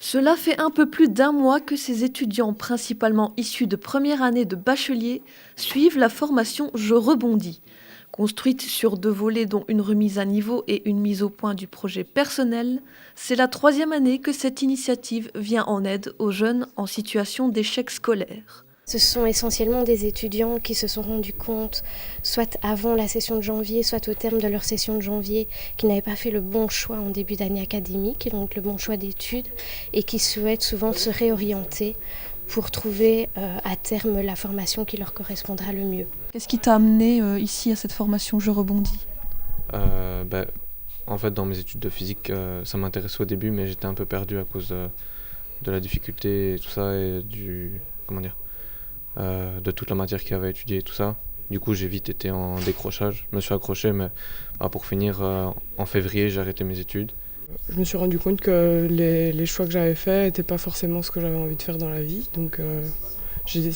Cela fait un peu plus d'un mois que ces étudiants, principalement issus de première année de bachelier, suivent la formation Je rebondis. Construite sur 2 volets dont une remise à niveau et une mise au point du projet personnel, c'est la 3e année que cette initiative vient en aide aux jeunes en situation d'échec scolaire. Ce sont essentiellement des étudiants qui se sont rendus compte, soit avant la session de janvier, soit au terme de leur session de janvier, qu'ils n'avaient pas fait le bon choix en début d'année académique, et donc le bon choix d'études, et qui souhaitent souvent se réorienter pour trouver à terme la formation qui leur correspondra le mieux. Qu'est-ce qui t'a amené ici à cette formation Je rebondis? Ben, en fait, dans mes études de physique, ça m'intéressait au début, mais j'étais un peu perdu à cause de la difficulté et tout ça, et de toute la matière qu'il y avait à étudier et tout ça. Du coup, j'ai vite été en décrochage. Je me suis accroché, mais pour finir, en février, j'ai arrêté mes études. Je me suis rendu compte que les choix que j'avais faits n'étaient pas forcément ce que j'avais envie de faire dans la vie. Donc j'ai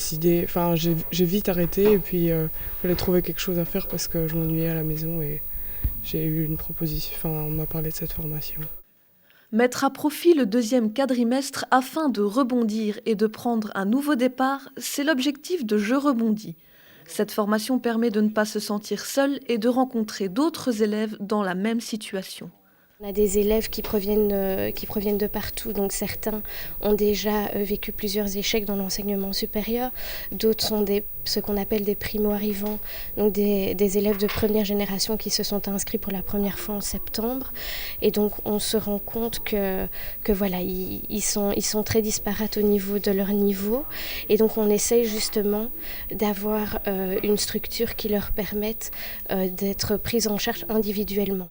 vite arrêté et puis il fallait trouver quelque chose à faire parce que je m'ennuyais à la maison et j'ai eu une proposition, on m'a parlé de cette formation. Mettre à profit le 2e quadrimestre afin de rebondir et de prendre un nouveau départ, c'est l'objectif de Je rebondis. Cette formation permet de ne pas se sentir seul et de rencontrer d'autres élèves dans la même situation. On a des élèves qui proviennent de partout, donc certains ont déjà vécu plusieurs échecs dans l'enseignement supérieur, d'autres sont ce qu'on appelle des primo-arrivants, donc des élèves de première génération qui se sont inscrits pour la première fois en septembre. Et donc on se rend compte que voilà, ils sont très disparates au niveau de leur niveau. Et donc on essaye justement d'avoir une structure qui leur permette d'être prise en charge individuellement.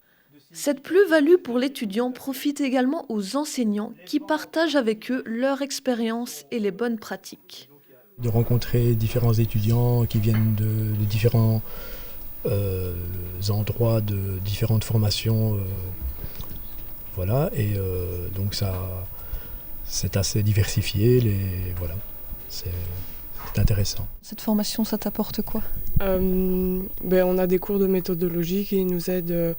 Cette plus-value pour l'étudiant profite également aux enseignants qui partagent avec eux leur expérience et les bonnes pratiques. De rencontrer différents étudiants qui viennent de différents endroits, de différentes formations. Voilà, et donc c'est assez diversifié, c'est intéressant. Cette formation, ça t'apporte quoi? On a des cours de méthodologie qui nous aident.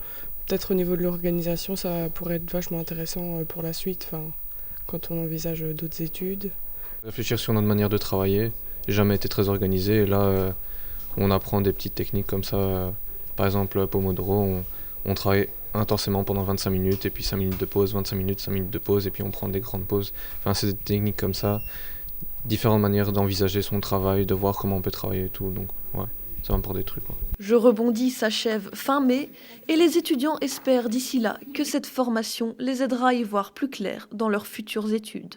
Peut-être au niveau de l'organisation, ça pourrait être vachement intéressant pour la suite, quand on envisage d'autres études. Réfléchir sur notre manière de travailler. J'ai jamais été très organisé et là, on apprend des petites techniques comme ça. Par exemple, Pomodoro, on travaille intensément pendant 25 minutes et puis 5 minutes de pause, 25 minutes, 5 minutes de pause et puis on prend des grandes pauses. C'est des techniques comme ça, différentes manières d'envisager son travail, de voir comment on peut travailler et tout. Donc, ouais. Ça va me des trucs. Je rebondis s'achève fin mai et les étudiants espèrent d'ici là que cette formation les aidera à y voir plus clair dans leurs futures études.